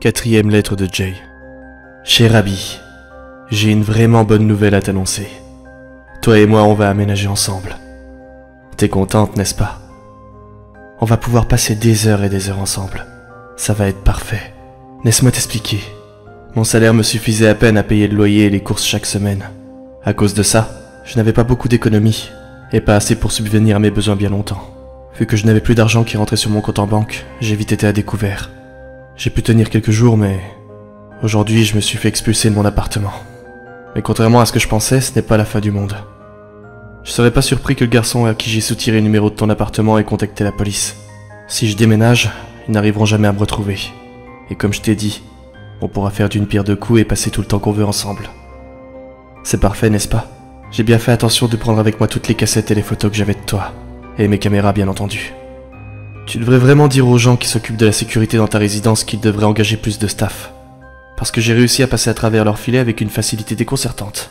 Quatrième lettre de Jay. Cher Abby, j'ai une vraiment bonne nouvelle à t'annoncer. Toi et moi, on va aménager ensemble. T'es contente, n'est-ce pas? On va pouvoir passer des heures et des heures ensemble. Ça va être parfait. Laisse-moi t'expliquer. Mon salaire me suffisait à peine à payer le loyer et les courses chaque semaine. À cause de ça, je n'avais pas beaucoup d'économies, et pas assez pour subvenir à mes besoins bien longtemps. Vu que je n'avais plus d'argent qui rentrait sur mon compte en banque, j'ai vite été à découvert. J'ai pu tenir quelques jours, mais aujourd'hui je me suis fait expulser de mon appartement. Mais contrairement à ce que je pensais, ce n'est pas la fin du monde. Je serais pas surpris que le garçon à qui j'ai soutiré le numéro de ton appartement ait contacté la police. Si je déménage, ils n'arriveront jamais à me retrouver. Et comme je t'ai dit, on pourra faire d'une pierre deux coups et passer tout le temps qu'on veut ensemble. C'est parfait, n'est-ce pas? J'ai bien fait attention de prendre avec moi toutes les cassettes et les photos que j'avais de toi. Et mes caméras, bien entendu. Tu devrais vraiment dire aux gens qui s'occupent de la sécurité dans ta résidence qu'ils devraient engager plus de staff. Parce que j'ai réussi à passer à travers leur filet avec une facilité déconcertante.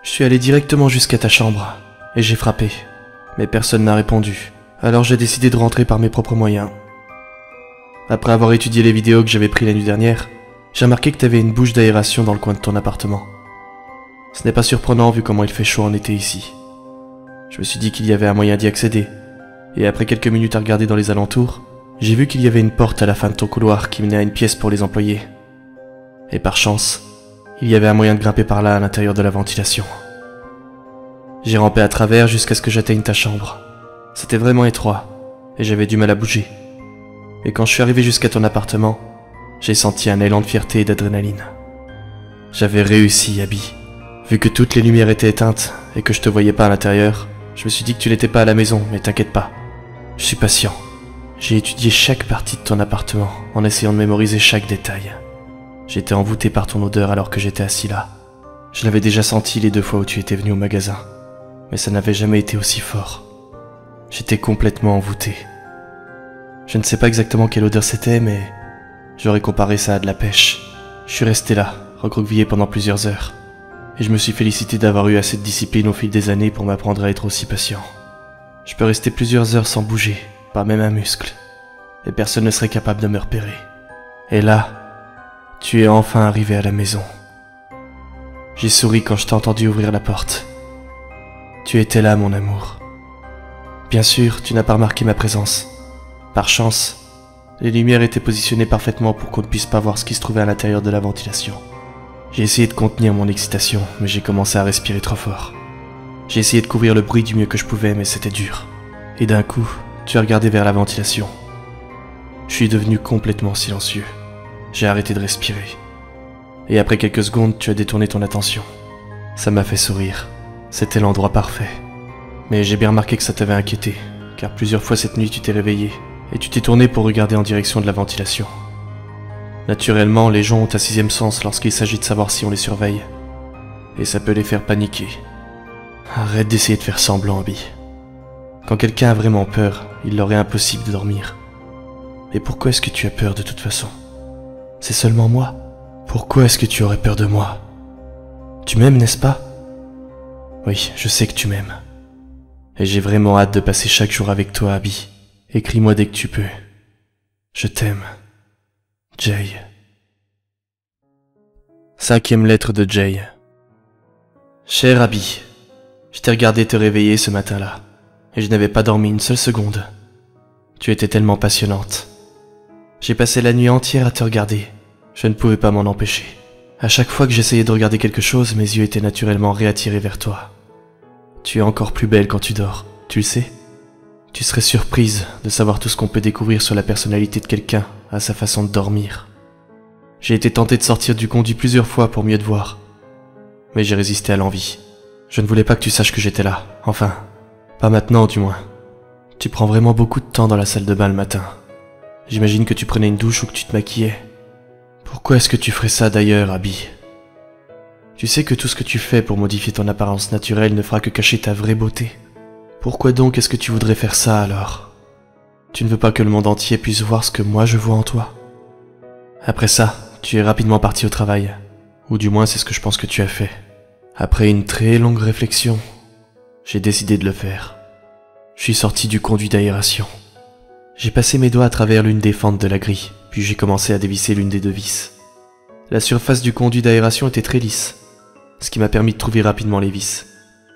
Je suis allé directement jusqu'à ta chambre, et j'ai frappé. Mais personne n'a répondu. Alors j'ai décidé de rentrer par mes propres moyens. Après avoir étudié les vidéos que j'avais prises la nuit dernière, j'ai remarqué que tu avais une bouche d'aération dans le coin de ton appartement. Ce n'est pas surprenant vu comment il fait chaud en été ici. Je me suis dit qu'il y avait un moyen d'y accéder. Et après quelques minutes à regarder dans les alentours, j'ai vu qu'il y avait une porte à la fin de ton couloir qui menait à une pièce pour les employés. Et par chance, il y avait un moyen de grimper par là à l'intérieur de la ventilation. J'ai rampé à travers jusqu'à ce que j'atteigne ta chambre. C'était vraiment étroit, et j'avais du mal à bouger. Et quand je suis arrivé jusqu'à ton appartement, j'ai senti un élan de fierté et d'adrénaline. J'avais réussi, Abby. Vu que toutes les lumières étaient éteintes et que je te voyais pas à l'intérieur, je me suis dit que tu n'étais pas à la maison, mais t'inquiète pas. Je suis patient. J'ai étudié chaque partie de ton appartement en essayant de mémoriser chaque détail. J'étais envoûté par ton odeur alors que j'étais assis là. Je l'avais déjà senti les 2 fois où tu étais venu au magasin, mais ça n'avait jamais été aussi fort. J'étais complètement envoûté. Je ne sais pas exactement quelle odeur c'était, mais j'aurais comparé ça à de la pêche. Je suis resté là, recroquevillé pendant plusieurs heures, et je me suis félicité d'avoir eu assez de discipline au fil des années pour m'apprendre à être aussi patient. Je peux rester plusieurs heures sans bouger, pas même un muscle, et personne ne serait capable de me repérer. Et là, tu es enfin arrivé à la maison. J'ai souri quand je t'ai entendu ouvrir la porte. Tu étais là, mon amour. Bien sûr, tu n'as pas remarqué ma présence. Par chance, les lumières étaient positionnées parfaitement pour qu'on ne puisse pas voir ce qui se trouvait à l'intérieur de la ventilation. J'ai essayé de contenir mon excitation, mais j'ai commencé à respirer trop fort. J'ai essayé de couvrir le bruit du mieux que je pouvais, mais c'était dur. Et d'un coup, tu as regardé vers la ventilation. Je suis devenu complètement silencieux. J'ai arrêté de respirer. Et après quelques secondes, tu as détourné ton attention. Ça m'a fait sourire. C'était l'endroit parfait. Mais j'ai bien remarqué que ça t'avait inquiété, car plusieurs fois cette nuit tu t'es réveillé, et tu t'es tourné pour regarder en direction de la ventilation. Naturellement, les gens ont un 6e sens lorsqu'il s'agit de savoir si on les surveille. Et ça peut les faire paniquer. Arrête d'essayer de faire semblant, Abby. Quand quelqu'un a vraiment peur, il leur est impossible de dormir. Et pourquoi est-ce que tu as peur de toute façon? C'est seulement moi. Pourquoi est-ce que tu aurais peur de moi? Tu m'aimes, n'est-ce pas? Oui, je sais que tu m'aimes. Et j'ai vraiment hâte de passer chaque jour avec toi, Abby. Écris-moi dès que tu peux. Je t'aime. Jay. 5e lettre de Jay. Cher Abby, je t'ai regardé te réveiller ce matin-là, et je n'avais pas dormi une seule seconde. Tu étais tellement passionnante. J'ai passé la nuit entière à te regarder. Je ne pouvais pas m'en empêcher. À chaque fois que j'essayais de regarder quelque chose, mes yeux étaient naturellement réattirés vers toi. Tu es encore plus belle quand tu dors, tu le sais? Tu serais surprise de savoir tout ce qu'on peut découvrir sur la personnalité de quelqu'un à sa façon de dormir. J'ai été tenté de sortir du conduit plusieurs fois pour mieux te voir, mais j'ai résisté à l'envie. Je ne voulais pas que tu saches que j'étais là, enfin, pas maintenant du moins. Tu prends vraiment beaucoup de temps dans la salle de bain le matin. J'imagine que tu prenais une douche ou que tu te maquillais. Pourquoi est-ce que tu ferais ça d'ailleurs, Abby? Tu sais que tout ce que tu fais pour modifier ton apparence naturelle ne fera que cacher ta vraie beauté. Pourquoi donc est-ce que tu voudrais faire ça alors? Tu ne veux pas que le monde entier puisse voir ce que moi je vois en toi? Après ça, tu es rapidement parti au travail. Ou du moins c'est ce que je pense que tu as fait. Après une très longue réflexion, j'ai décidé de le faire. Je suis sorti du conduit d'aération. J'ai passé mes doigts à travers l'une des fentes de la grille Puis j'ai commencé à dévisser l'une des deux vis. La surface du conduit d'aération était très lisse, ce qui m'a permis de trouver rapidement les vis.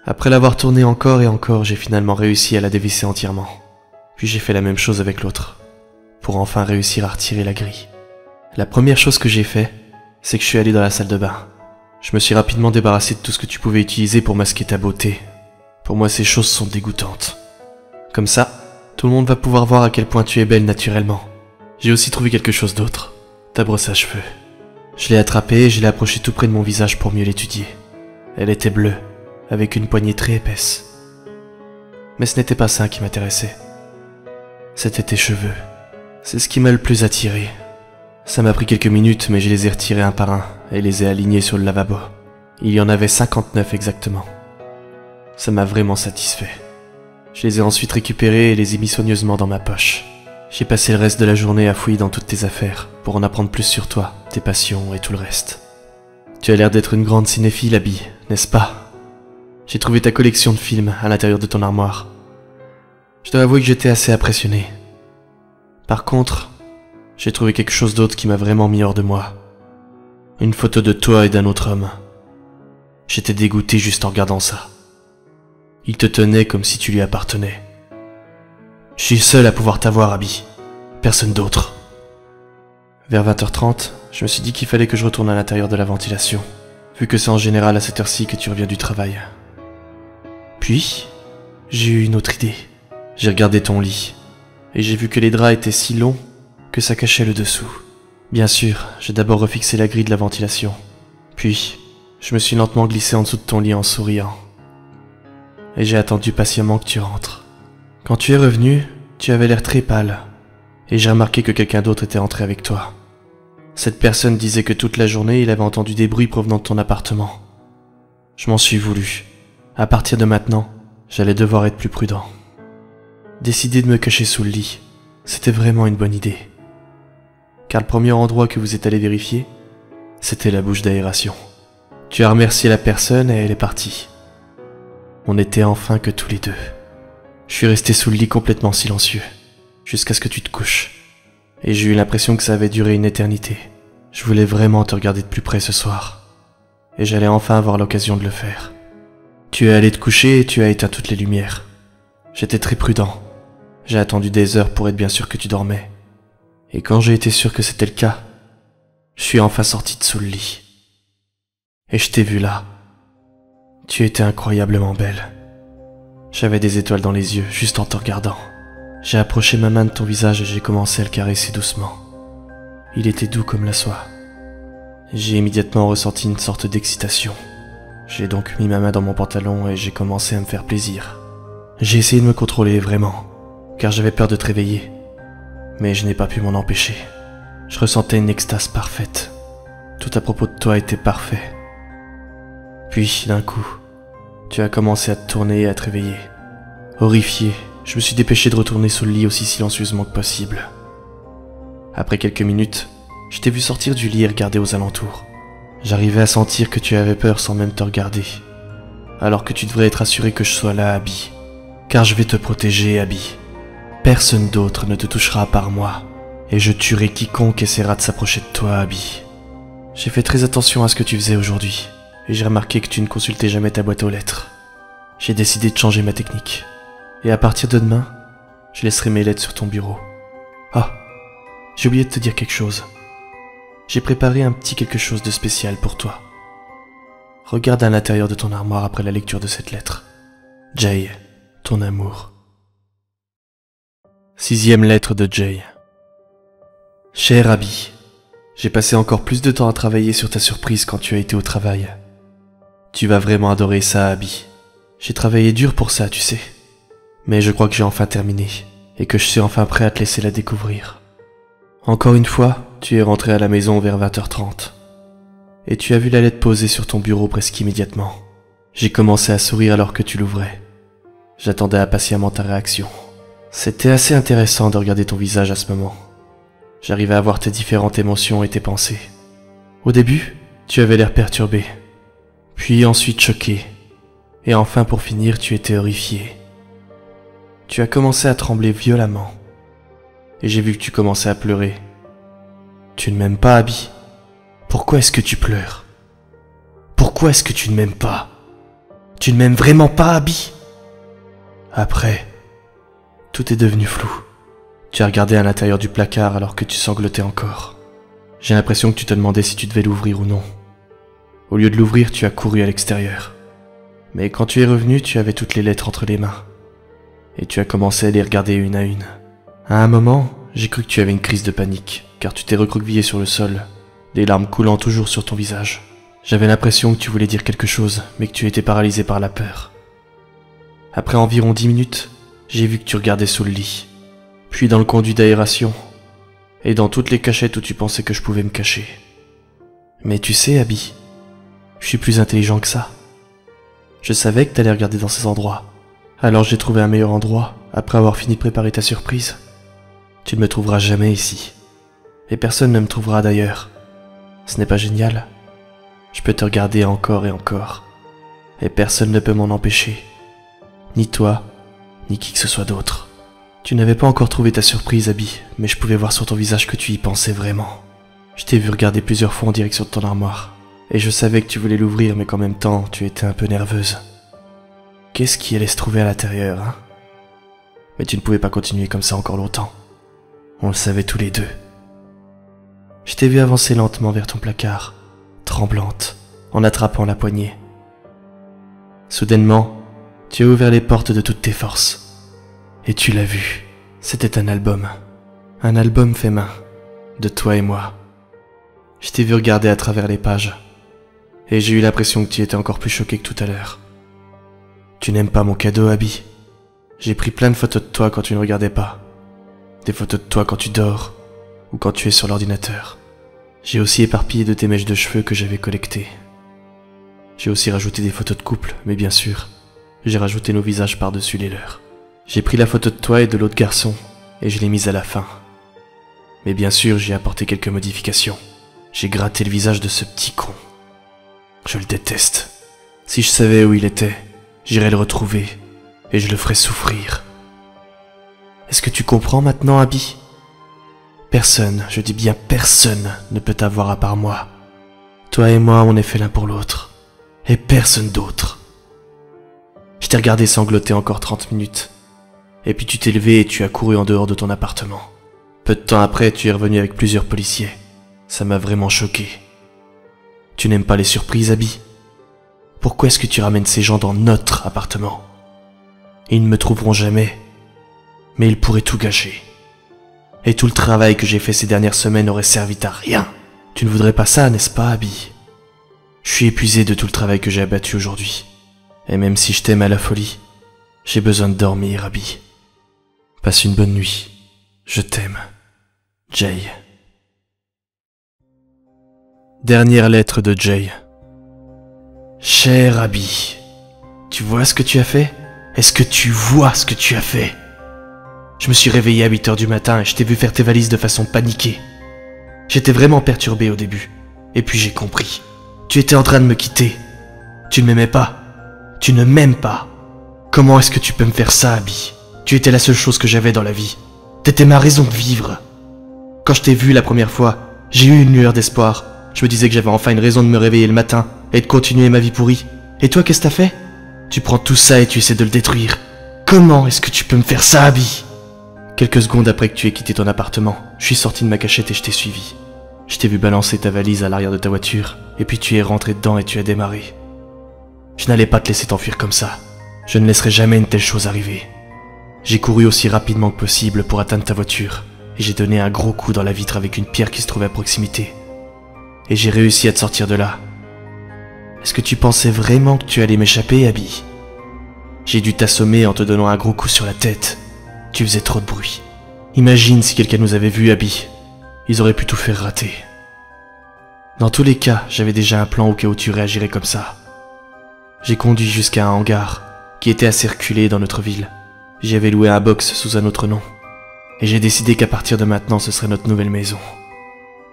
Après l'avoir tourné encore et encore, j'ai finalement réussi à la dévisser entièrement. Puis j'ai fait la même chose avec l'autre, pour enfin réussir à retirer la grille. La première chose que j'ai fait, c'est que je suis allé dans la salle de bain. Je me suis rapidement débarrassé de tout ce que tu pouvais utiliser pour masquer ta beauté. Pour moi, ces choses sont dégoûtantes. Comme ça, tout le monde va pouvoir voir à quel point tu es belle naturellement. J'ai aussi trouvé quelque chose d'autre, ta brosse à cheveux. Je l'ai attrapée et je l'ai approchée tout près de mon visage pour mieux l'étudier. Elle était bleue, avec une poignée très épaisse. Mais ce n'était pas ça qui m'intéressait. C'était tes cheveux. C'est ce qui m'a le plus attiré. Ça m'a pris quelques minutes, mais je les ai retirés un par un et les ai alignés sur le lavabo. Il y en avait 59 exactement. Ça m'a vraiment satisfait. Je les ai ensuite récupérés et les ai mis soigneusement dans ma poche. J'ai passé le reste de la journée à fouiller dans toutes tes affaires pour en apprendre plus sur toi, tes passions et tout le reste. Tu as l'air d'être une grande cinéphile, Abby, n'est-ce pas? J'ai trouvé ta collection de films à l'intérieur de ton armoire. Je dois avouer que j'étais assez impressionné. Par contre, j'ai trouvé quelque chose d'autre qui m'a vraiment mis hors de moi. Une photo de toi et d'un autre homme. J'étais dégoûté juste en regardant ça. Il te tenait comme si tu lui appartenais. Je suis seul à pouvoir t'avoir, Abby. Personne d'autre. Vers 20h30, je me suis dit qu'il fallait que je retourne à l'intérieur de la ventilation, vu que c'est en général à cette heure-ci que tu reviens du travail. Puis, j'ai eu une autre idée. J'ai regardé ton lit, et j'ai vu que les draps étaient si longs que ça cachait le dessous. Bien sûr, j'ai d'abord refixé la grille de la ventilation. Puis, je me suis lentement glissé en dessous de ton lit en souriant. Et j'ai attendu patiemment que tu rentres. Quand tu es revenu, tu avais l'air très pâle, et j'ai remarqué que quelqu'un d'autre était entré avec toi. Cette personne disait que toute la journée, il avait entendu des bruits provenant de ton appartement. Je m'en suis voulu. À partir de maintenant, j'allais devoir être plus prudent. Décider de me cacher sous le lit, c'était vraiment une bonne idée. Car le premier endroit que vous êtes allé vérifier, c'était la bouche d'aération. Tu as remercié la personne et elle est partie. On n'était enfin que tous les deux. Je suis resté sous le lit complètement silencieux, jusqu'à ce que tu te couches. Et j'ai eu l'impression que ça avait duré une éternité. Je voulais vraiment te regarder de plus près ce soir. Et j'allais enfin avoir l'occasion de le faire. Tu es allé te coucher et tu as éteint toutes les lumières. J'étais très prudent. J'ai attendu des heures pour être bien sûr que tu dormais. Et quand j'ai été sûr que c'était le cas, je suis enfin sorti de sous le lit. Et je t'ai vu là. Tu étais incroyablement belle. J'avais des étoiles dans les yeux, juste en te regardant. J'ai approché ma main de ton visage et j'ai commencé à le caresser doucement. Il était doux comme la soie. J'ai immédiatement ressenti une sorte d'excitation. J'ai donc mis ma main dans mon pantalon et j'ai commencé à me faire plaisir. J'ai essayé de me contrôler, vraiment, car j'avais peur de te réveiller. Mais je n'ai pas pu m'en empêcher. Je ressentais une extase parfaite. Tout à propos de toi était parfait. Puis, d'un coup, tu as commencé à te tourner et à te réveiller. Horrifié, je me suis dépêché de retourner sous le lit aussi silencieusement que possible. Après quelques minutes, je t'ai vu sortir du lit et regarder aux alentours. J'arrivais à sentir que tu avais peur sans même te regarder. Alors que tu devrais être assuré que je sois là, Abby. Car je vais te protéger, Abby. Personne d'autre ne te touchera à part moi. Et je tuerai quiconque essaiera de s'approcher de toi, Abby. J'ai fait très attention à ce que tu faisais aujourd'hui. Et j'ai remarqué que tu ne consultais jamais ta boîte aux lettres. J'ai décidé de changer ma technique. Et à partir de demain, je laisserai mes lettres sur ton bureau. Ah, j'ai oublié de te dire quelque chose. J'ai préparé un petit quelque chose de spécial pour toi. Regarde à l'intérieur de ton armoire après la lecture de cette lettre. Jay, ton amour. 6e lettre de Jay. Cher Abby, j'ai passé encore plus de temps à travailler sur ta surprise quand tu as été au travail. Tu vas vraiment adorer ça, Abby. J'ai travaillé dur pour ça, tu sais. Mais je crois que j'ai enfin terminé, et que je suis enfin prêt à te laisser la découvrir. Encore une fois, tu es rentré à la maison vers 20h30. Et tu as vu la lettre posée sur ton bureau presque immédiatement. J'ai commencé à sourire alors que tu l'ouvrais. J'attendais impatiemment ta réaction. C'était assez intéressant de regarder ton visage à ce moment. J'arrivais à voir tes différentes émotions et tes pensées. Au début, tu avais l'air perturbé, puis ensuite choqué, et enfin pour finir, tu étais horrifié. Tu as commencé à trembler violemment, et j'ai vu que tu commençais à pleurer. Tu ne m'aimes pas, Abby? Pourquoi est-ce que tu pleures? Pourquoi est-ce que tu ne m'aimes pas? Tu ne m'aimes vraiment pas, Abby? Après, tout est devenu flou. Tu as regardé à l'intérieur du placard alors que tu sanglotais encore. J'ai l'impression que tu te demandais si tu devais l'ouvrir ou non. Au lieu de l'ouvrir, tu as couru à l'extérieur. Mais quand tu es revenu, tu avais toutes les lettres entre les mains. Et tu as commencé à les regarder une à une. À un moment, j'ai cru que tu avais une crise de panique, car tu t'es recroquevillé sur le sol, les larmes coulant toujours sur ton visage. J'avais l'impression que tu voulais dire quelque chose, mais que tu étais paralysé par la peur. Après environ 10 minutes, j'ai vu que tu regardais sous le lit, puis dans le conduit d'aération, et dans toutes les cachettes où tu pensais que je pouvais me cacher. Mais tu sais, Abby, je suis plus intelligent que ça. Je savais que t'allais regarder dans ces endroits, alors j'ai trouvé un meilleur endroit après avoir fini de préparer ta surprise. Tu ne me trouveras jamais ici, et personne ne me trouvera d'ailleurs. Ce n'est pas génial? Je peux te regarder encore et encore, et personne ne peut m'en empêcher. Ni toi, ni qui que ce soit d'autre. Tu n'avais pas encore trouvé ta surprise, Abby, mais je pouvais voir sur ton visage que tu y pensais vraiment. Je t'ai vu regarder plusieurs fois en direction de ton armoire, et je savais que tu voulais l'ouvrir, mais qu'en même temps, tu étais un peu nerveuse. Qu'est-ce qui allait se trouver à l'intérieur, hein? Mais tu ne pouvais pas continuer comme ça encore longtemps. On le savait tous les deux. Je t'ai vu avancer lentement vers ton placard, tremblante, en attrapant la poignée. Soudainement, tu as ouvert les portes de toutes tes forces. Et tu l'as vu, c'était un album fait main, de toi et moi. Je t'ai vu regarder à travers les pages, et j'ai eu l'impression que tu étais encore plus choqué que tout à l'heure. Tu n'aimes pas mon cadeau, Abby? J'ai pris plein de photos de toi quand tu ne regardais pas. Des photos de toi quand tu dors, ou quand tu es sur l'ordinateur. J'ai aussi éparpillé de tes mèches de cheveux que j'avais collectées. J'ai aussi rajouté des photos de couple, mais bien sûr, j'ai rajouté nos visages par-dessus les leurs. J'ai pris la photo de toi et de l'autre garçon, et je l'ai mise à la fin. Mais bien sûr, j'ai apporté quelques modifications. J'ai gratté le visage de ce petit con. Je le déteste. Si je savais où il était, j'irais le retrouver, et je le ferais souffrir. Est-ce que tu comprends maintenant, Abby? Personne, je dis bien personne, ne peut t'avoir à part moi. Toi et moi, on est fait l'un pour l'autre. Et personne d'autre. Je t'ai regardé sangloter encore 30 minutes. Et puis tu t'es levé et tu as couru en dehors de ton appartement. Peu de temps après, tu es revenu avec plusieurs policiers. Ça m'a vraiment choqué. Tu n'aimes pas les surprises, Abby? Pourquoi est-ce que tu ramènes ces gens dans notre appartement? Ils ne me trouveront jamais. Mais ils pourraient tout gâcher. Et tout le travail que j'ai fait ces dernières semaines aurait servi à rien. Tu ne voudrais pas ça, n'est-ce pas, Abby? Je suis épuisé de tout le travail que j'ai abattu aujourd'hui. Et même si je t'aime à la folie, j'ai besoin de dormir, Abby. Passe une bonne nuit. Je t'aime. Jay. Dernière lettre de Jay. Cher Abby, tu vois ce que tu as fait? Est-ce que tu vois ce que tu as fait? Je me suis réveillé à 8h du matin et je t'ai vu faire tes valises de façon paniquée. J'étais vraiment perturbé au début. Et puis j'ai compris. Tu étais en train de me quitter. Tu ne m'aimais pas. Tu ne m'aimes pas. Comment est-ce que tu peux me faire ça, Abby? Tu étais la seule chose que j'avais dans la vie. T'étais ma raison de vivre. Quand je t'ai vu la première fois, j'ai eu une lueur d'espoir. Je me disais que j'avais enfin une raison de me réveiller le matin et de continuer ma vie pourrie. Et toi, qu'est-ce que t'as fait? Tu prends tout ça et tu essaies de le détruire. Comment est-ce que tu peux me faire ça, Abby? Quelques secondes après que tu aies quitté ton appartement, je suis sorti de ma cachette et je t'ai suivi. Je t'ai vu balancer ta valise à l'arrière de ta voiture, et puis tu es rentré dedans et tu as démarré. Je n'allais pas te laisser t'enfuir comme ça. Je ne laisserai jamais une telle chose arriver. J'ai couru aussi rapidement que possible pour atteindre ta voiture, et j'ai donné un gros coup dans la vitre avec une pierre qui se trouvait à proximité. Et j'ai réussi à te sortir de là. Est-ce que tu pensais vraiment que tu allais m'échapper, Abby? J'ai dû t'assommer en te donnant un gros coup sur la tête. Tu faisais trop de bruit. Imagine si quelqu'un nous avait vus, Abby. Ils auraient pu tout faire rater. Dans tous les cas, j'avais déjà un plan au cas où tu réagirais comme ça. J'ai conduit jusqu'à un hangar qui était assez reculé dans notre ville. J'y avais loué un box sous un autre nom. Et j'ai décidé qu'à partir de maintenant, ce serait notre nouvelle maison.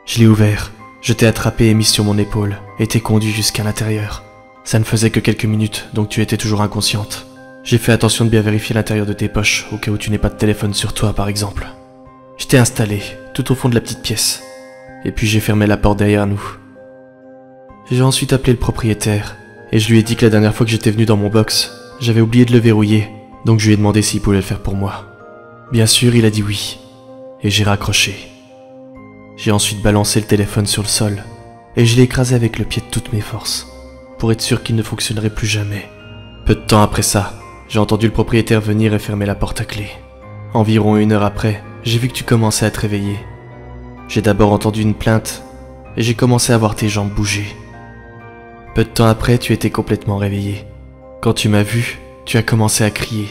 Je l'ai ouvert, je t'ai attrapé et mis sur mon épaule, et t'ai conduit jusqu'à l'intérieur. Ça ne faisait que quelques minutes, donc tu étais toujours inconsciente. J'ai fait attention de bien vérifier l'intérieur de tes poches, au cas où tu n'aies pas de téléphone sur toi, par exemple. Je t'ai installé, tout au fond de la petite pièce. et puis j'ai fermé la porte derrière nous. J'ai ensuite appelé le propriétaire, et je lui ai dit que la dernière fois que j'étais venu dans mon box, j'avais oublié de le verrouiller, donc je lui ai demandé s'il pouvait le faire pour moi. Bien sûr, il a dit oui, et j'ai raccroché. J'ai ensuite balancé le téléphone sur le sol, et je l'ai écrasé avec le pied de toutes mes forces, pour être sûr qu'il ne fonctionnerait plus jamais. Peu de temps après ça, j'ai entendu le propriétaire venir et fermer la porte à clé. Environ 1 heure après, j'ai vu que tu commençais à te réveiller. J'ai d'abord entendu une plainte, et j'ai commencé à voir tes jambes bouger. Peu de temps après, tu étais complètement réveillé. Quand tu m'as vu, tu as commencé à crier,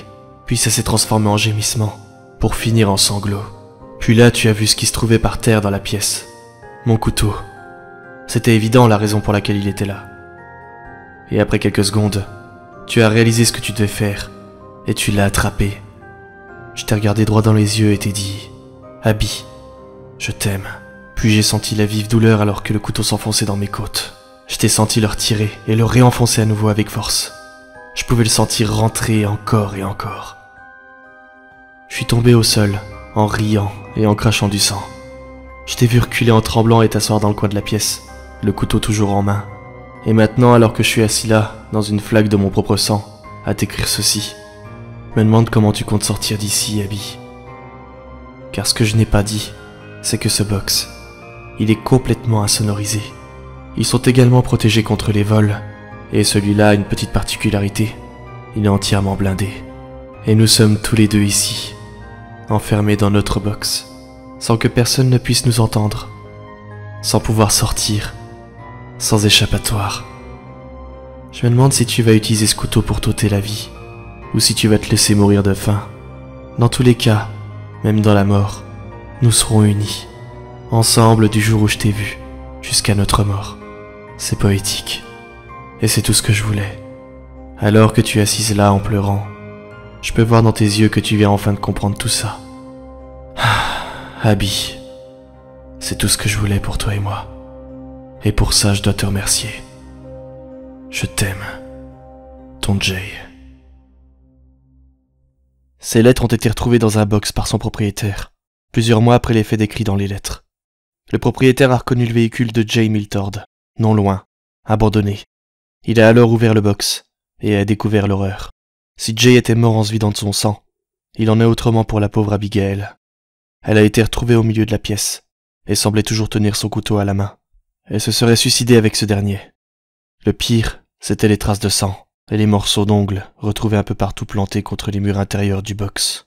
puis ça s'est transformé en gémissement, pour finir en sanglots. Puis là, tu as vu ce qui se trouvait par terre dans la pièce. Mon couteau. C'était évident la raison pour laquelle il était là. Et après quelques secondes, tu as réalisé ce que tu devais faire, et tu l'as attrapé. Je t'ai regardé droit dans les yeux et t'ai dit « Abby, je t'aime ». Puis j'ai senti la vive douleur alors que le couteau s'enfonçait dans mes côtes. Je t'ai senti le retirer et le réenfoncer à nouveau avec force. Je pouvais le sentir rentrer encore et encore. Je suis tombé au sol, en riant et en crachant du sang. Je t'ai vu reculer en tremblant et t'asseoir dans le coin de la pièce, le couteau toujours en main. Et maintenant, alors que je suis assis là, dans une flaque de mon propre sang, à t'écrire ceci, je me demande comment tu comptes sortir d'ici, Abby. Car ce que je n'ai pas dit, c'est que ce box, il est complètement insonorisé. Ils sont également protégés contre les vols, et celui-là a une petite particularité, il est entièrement blindé. Et nous sommes tous les deux ici, enfermés dans notre box, sans que personne ne puisse nous entendre, sans pouvoir sortir, sans échappatoire. Je me demande si tu vas utiliser ce couteau pour t'ôter la vie, ou si tu vas te laisser mourir de faim. Dans tous les cas, même dans la mort, nous serons unis, ensemble du jour où je t'ai vu, jusqu'à notre mort. C'est poétique, et c'est tout ce que je voulais. Alors que tu es assise là en pleurant, je peux voir dans tes yeux que tu viens enfin de comprendre tout ça. Abby, c'est tout ce que je voulais pour toi et moi. Et pour ça, je dois te remercier. Je t'aime, ton Jay. Ces lettres ont été retrouvées dans un box par son propriétaire, plusieurs mois après les faits décrits dans les lettres. Le propriétaire a reconnu le véhicule de Jay Miltord, non loin, abandonné. Il a alors ouvert le box et a découvert l'horreur. Si Jay était mort en se vidant de son sang, il en est autrement pour la pauvre Abigail. Elle a été retrouvée au milieu de la pièce et semblait toujours tenir son couteau à la main. Elle se serait suicidée avec ce dernier. Le pire, c'étaient les traces de sang et les morceaux d'ongles retrouvés un peu partout plantés contre les murs intérieurs du box.